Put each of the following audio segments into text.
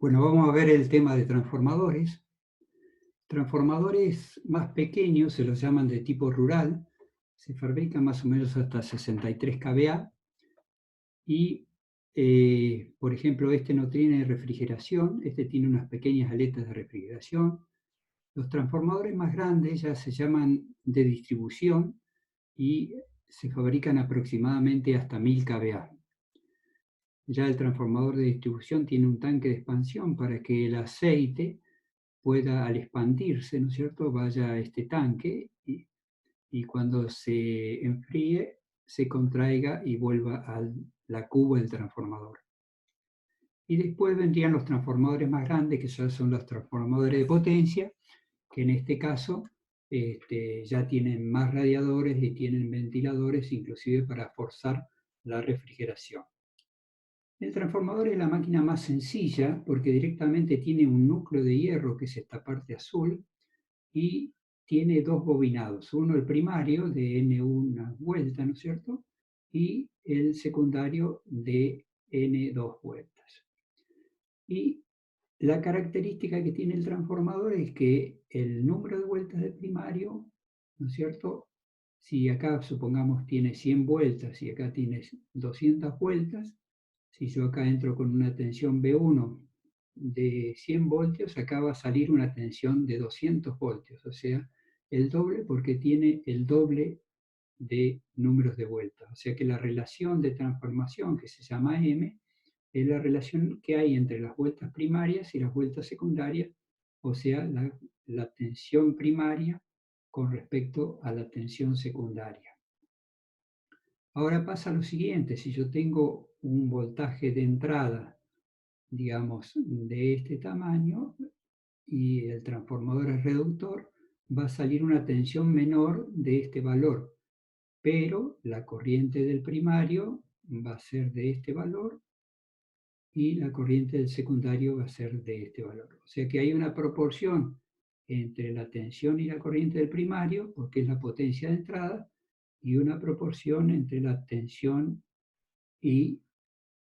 Bueno, vamos a ver el tema de transformadores. Transformadores más pequeños se los llaman de tipo rural, se fabrican más o menos hasta 63 kVA y, por ejemplo, este no tiene refrigeración, este tiene unas pequeñas aletas de refrigeración. Los transformadores más grandes ya se llaman de distribución y se fabrican aproximadamente hasta 1000 kVA. Ya el transformador de distribución tiene un tanque de expansión para que el aceite pueda, al expandirse, ¿no es cierto?, vaya a este tanque y cuando se enfríe, se contraiga y vuelva a la cuba del transformador. Y después vendrían los transformadores más grandes, que ya son los transformadores de potencia, que en este caso ya tienen más radiadores y tienen ventiladores, inclusive para forzar la refrigeración. El transformador es la máquina más sencilla porque directamente tiene un núcleo de hierro, que es esta parte azul, y tiene dos bobinados, uno el primario de N1 vuelta, ¿no es cierto? Y el secundario de N2 vueltas. Y la característica que tiene el transformador es que el número de vueltas del primario, ¿no es cierto? Si acá supongamos tiene 100 vueltas y acá tienes 200 vueltas, si yo acá entro con una tensión B1 de 100 voltios, acá va a salir una tensión de 200 voltios, o sea, el doble porque tiene el doble de números de vueltas. O sea que la relación de transformación, que se llama M, es la relación que hay entre las vueltas primarias y las vueltas secundarias, o sea, la tensión primaria con respecto a la tensión secundaria. Ahora pasa lo siguiente, si yo tengo un voltaje de entrada, digamos, de este tamaño, y el transformador es reductor, va a salir una tensión menor de este valor, pero la corriente del primario va a ser de este valor y la corriente del secundario va a ser de este valor. O sea que hay una proporción entre la tensión y la corriente del primario, porque es la potencia de entrada, y una proporción entre la tensión y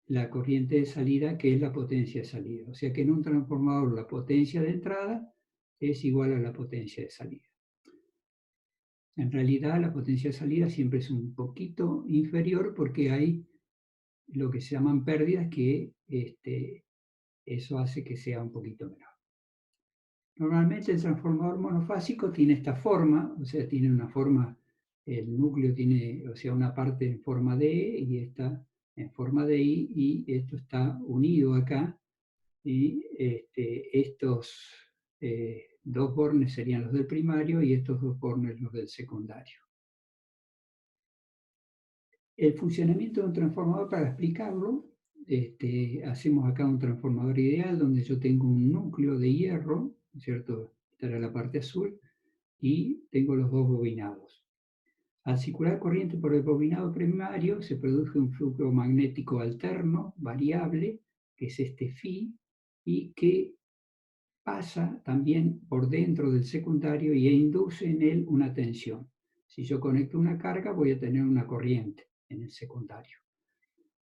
la corriente de salida, que es la potencia de salida. O sea que en un transformador la potencia de entrada es igual a la potencia de salida. En realidad la potencia de salida siempre es un poquito inferior porque hay lo que se llaman pérdidas que eso hace que sea un poquito menor. Normalmente el transformador monofásico tiene esta forma, o sea, tiene una forma, el núcleo tiene, o sea, una parte en forma de E y esta en forma de I, y esto está unido acá, y estos dos bornes serían los del primario y estos dos bornes los del secundario. El funcionamiento de un transformador, para explicarlo, hacemos acá un transformador ideal donde yo tengo un núcleo de hierro, ¿cierto? Esta era la parte azul, y tengo los dos bobinados. Al circular corriente por el bobinado primario se produce un flujo magnético alterno, variable, que es este phi, y que pasa también por dentro del secundario e induce en él una tensión. Si yo conecto una carga, voy a tener una corriente en el secundario.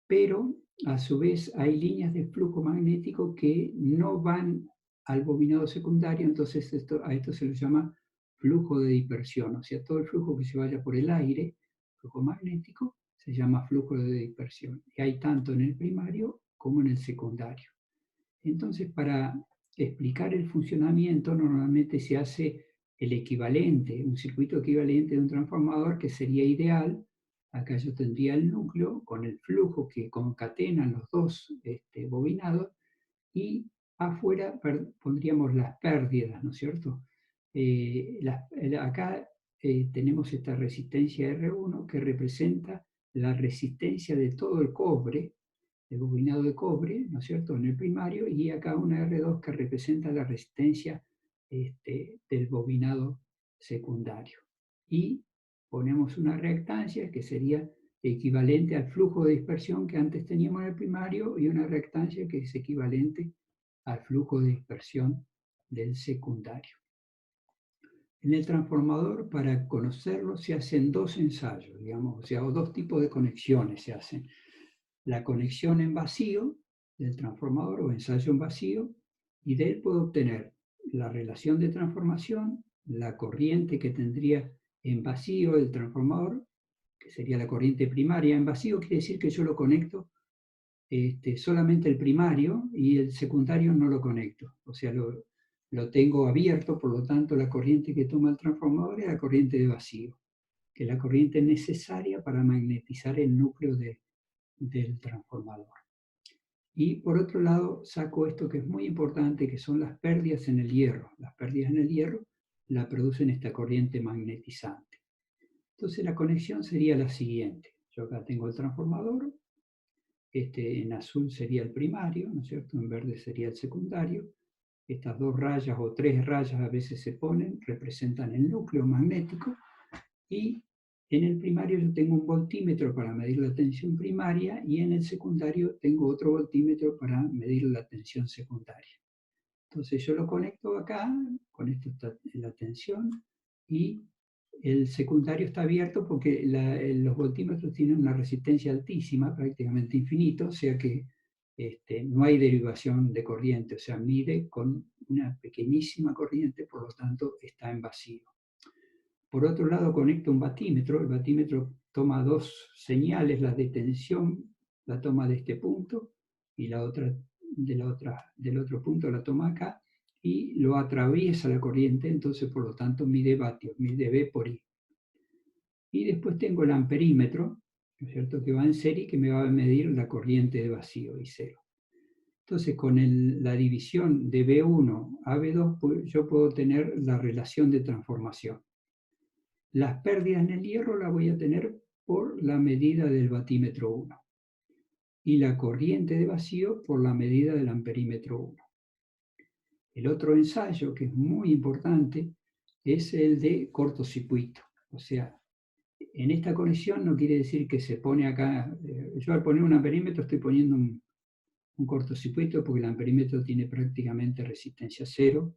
Pero a su vez hay líneas de flujo magnético que no van al bobinado secundario, entonces a esto se le llama flujo de dispersión, o sea, todo el flujo que se vaya por el aire, flujo magnético, se llama flujo de dispersión. Y hay tanto en el primario como en el secundario. Entonces, para explicar el funcionamiento, normalmente se hace el equivalente, un circuito equivalente de un transformador que sería ideal. Acá yo tendría el núcleo con el flujo que concatenan los dos bobinados, y afuera pondríamos las pérdidas, ¿no es cierto? Acá tenemos esta resistencia R1 que representa la resistencia de todo el cobre, el bobinado de cobre, ¿no es cierto?, en el primario, y acá una R2 que representa la resistencia del bobinado secundario. Y ponemos una reactancia que sería equivalente al flujo de dispersión que antes teníamos en el primario, y una reactancia que es equivalente al flujo de dispersión del secundario. En el transformador, para conocerlo, se hacen dos ensayos, digamos, o sea, dos tipos de conexiones se hacen. La conexión en vacío del transformador o ensayo en vacío, Y de él puedo obtener la relación de transformación, la corriente que tendría en vacío el transformador, que sería la corriente primaria. En vacío quiere decir que yo lo conecto solamente el primario y el secundario no lo conecto. O sea, lo tengo abierto, por lo tanto la corriente que toma el transformador es la corriente de vacío, que es la corriente necesaria para magnetizar el núcleo del transformador. Y por otro lado saco esto que es muy importante, que son las pérdidas en el hierro. Las pérdidas en el hierro la producen esta corriente magnetizante. Entonces la conexión sería la siguiente. Yo acá tengo el transformador, en azul sería el primario, ¿no es cierto? En verde sería el secundario. Estas dos rayas o tres rayas a veces se ponen, representan el núcleo magnético, y en el primario yo tengo un voltímetro para medir la tensión primaria y en el secundario tengo otro voltímetro para medir la tensión secundaria. Entonces yo lo conecto acá, con esto está la tensión, y el secundario está abierto porque los voltímetros tienen una resistencia altísima, prácticamente infinita, o sea que no hay derivación de corriente, o sea, mide con una pequeñísima corriente, por lo tanto está en vacío. Por otro lado, conecto un batímetro. El batímetro toma dos señales, la de tensión la toma de este punto y la otra, del otro punto la toma acá, y lo atraviesa la corriente, entonces por lo tanto mide vatios, mide V por I. Y después tengo el amperímetro, ¿no es cierto?, que va en serie, que me va a medir la corriente de vacío, I0. Entonces, con la división de V1 a V2, pues, yo puedo tener la relación de transformación. Las pérdidas en el hierro las voy a tener por la medida del batímetro 1 y la corriente de vacío por la medida del amperímetro 1. El otro ensayo, que es muy importante, es el de cortocircuito. O sea, en esta conexión no quiere decir que se pone acá, yo al poner un amperímetro estoy poniendo un cortocircuito porque el amperímetro tiene prácticamente resistencia cero,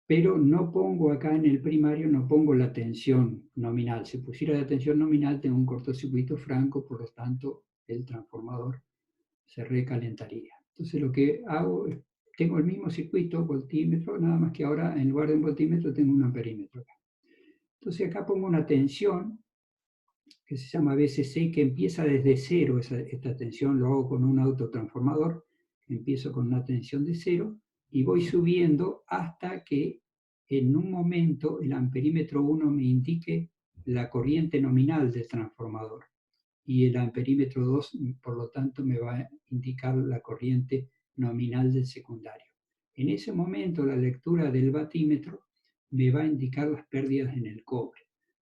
pero no pongo acá en el primario, no pongo la tensión nominal. Si pusiera la tensión nominal, tengo un cortocircuito franco, por lo tanto, el transformador se recalentaría. Entonces lo que hago es, tengo el mismo circuito, voltímetro, nada más que ahora en lugar de un voltímetro tengo un amperímetro. Entonces acá pongo una tensión que se llama VCC, que empieza desde cero, esta tensión lo hago con un autotransformador, empiezo con una tensión de cero y voy subiendo hasta que en un momento el amperímetro 1 me indique la corriente nominal del transformador y el amperímetro 2, por lo tanto, me va a indicar la corriente nominal del secundario. En ese momento la lectura del batímetro me va a indicar las pérdidas en el cobre,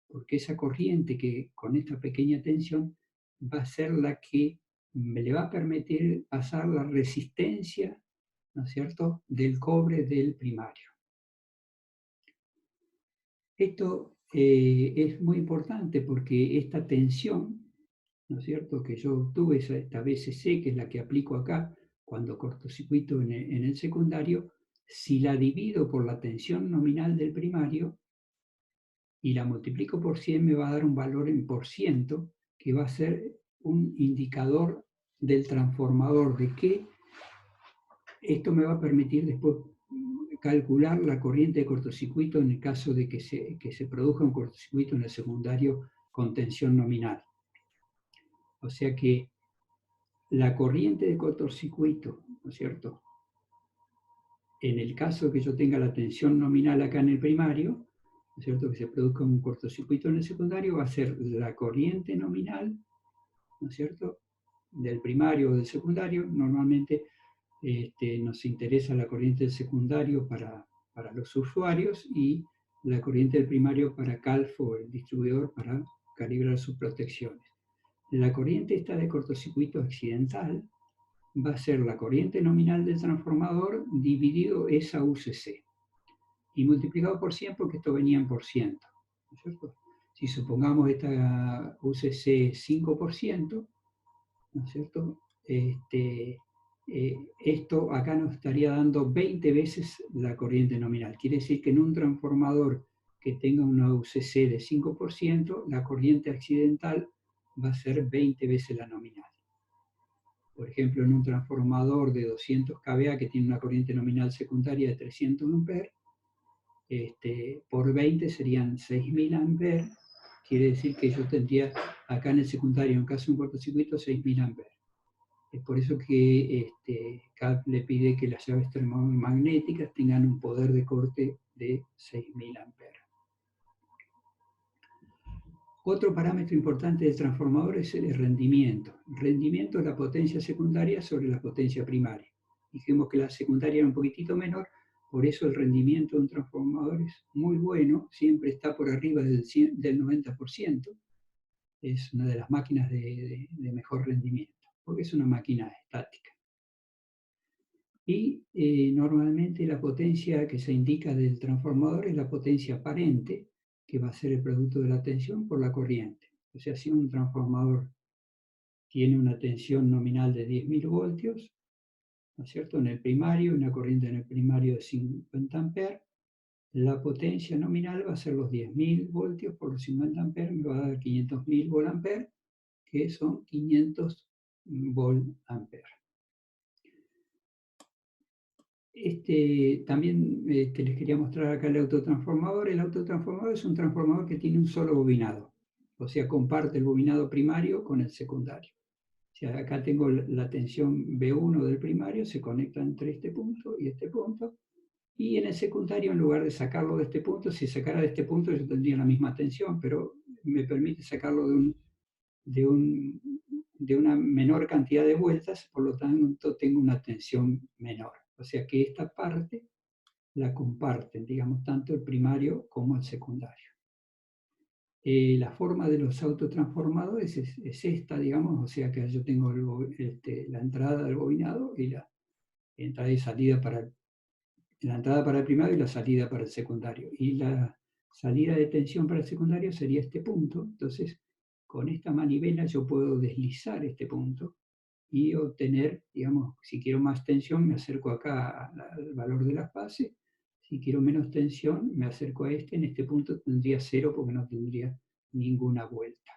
porque esa corriente que con esta pequeña tensión va a ser la que me le va a permitir pasar la resistencia, ¿no es cierto?, del cobre del primario. Esto es muy importante porque esta tensión, ¿no es cierto?, que yo obtuve, esta VCC, que es la que aplico acá cuando cortocircuito en el secundario, si la divido por la tensión nominal del primario y la multiplico por 100, me va a dar un valor en por ciento que va a ser un indicador del transformador, de que esto me va a permitir después calcular la corriente de cortocircuito en el caso de que se produzca un cortocircuito en el secundario con tensión nominal. O sea que la corriente de cortocircuito, ¿no es cierto?, en el caso que yo tenga la tensión nominal acá en el primario, ¿no es cierto?, que se produzca un cortocircuito en el secundario, va a ser la corriente nominal, ¿no es cierto?, del primario o del secundario. Normalmente nos interesa la corriente del secundario para los usuarios y la corriente del primario para Calfo, el distribuidor, para calibrar sus protecciones. La corriente esta de cortocircuito accidental va a ser la corriente nominal del transformador dividido esa UCC y multiplicado por 100 porque esto venía en por ciento, ¿no es cierto? Si supongamos esta UCC 5%, ¿no es cierto?, esto acá nos estaría dando 20 veces la corriente nominal. Quiere decir que en un transformador que tenga una UCC de 5%, la corriente accidental va a ser 20 veces la nominal. Por ejemplo, en un transformador de 200 kVA que tiene una corriente nominal secundaria de 300 amperes, por 20 serían 6.000 amperes. Quiere decir que yo tendría acá en el secundario, en caso de un cortocircuito, 6.000 amperes. Es por eso que CAP le pide que las llaves termomagnéticas tengan un poder de corte de 6.000 amperes. Otro parámetro importante del transformador es el rendimiento. El rendimiento es la potencia secundaria sobre la potencia primaria. Dijimos que la secundaria era un poquitito menor, por eso el rendimiento de un transformador es muy bueno, siempre está por arriba del 90%. Es una de las máquinas de mejor rendimiento, porque es una máquina estática. Y normalmente la potencia que se indica del transformador es la potencia aparente, que va a ser el producto de la tensión por la corriente. O sea, si un transformador tiene una tensión nominal de 10.000 voltios, ¿no es cierto?, en el primario, una corriente en el primario de 50 amperes, la potencia nominal va a ser los 10.000 voltios por los 50 amperes, me va a dar 500.000 volt-amperes, que son 500 volt-amperes. También les quería mostrar acá el autotransformador. El autotransformador es un transformador que tiene un solo bobinado, o sea, comparte el bobinado primario con el secundario. O sea, acá tengo la tensión B1 del primario, se conecta entre este punto y este punto, y en el secundario, en lugar de sacarlo de este punto, si sacara de este punto yo tendría la misma tensión, pero me permite sacarlo de una menor cantidad de vueltas, por lo tanto tengo una tensión menor. O sea que esta parte la comparten, digamos, tanto el primario como el secundario. La forma de los autotransformadores es esta, digamos, o sea que yo tengo la entrada del bobinado y la entrada y salida la entrada para el primario y la salida para el secundario. Y la salida de tensión para el secundario sería este punto. Entonces, con esta manivela yo puedo deslizar este punto y obtener, digamos, si quiero más tensión, me acerco acá al valor de las fases. Si quiero menos tensión, me acerco a en este punto tendría 0 porque no tendría ninguna vuelta.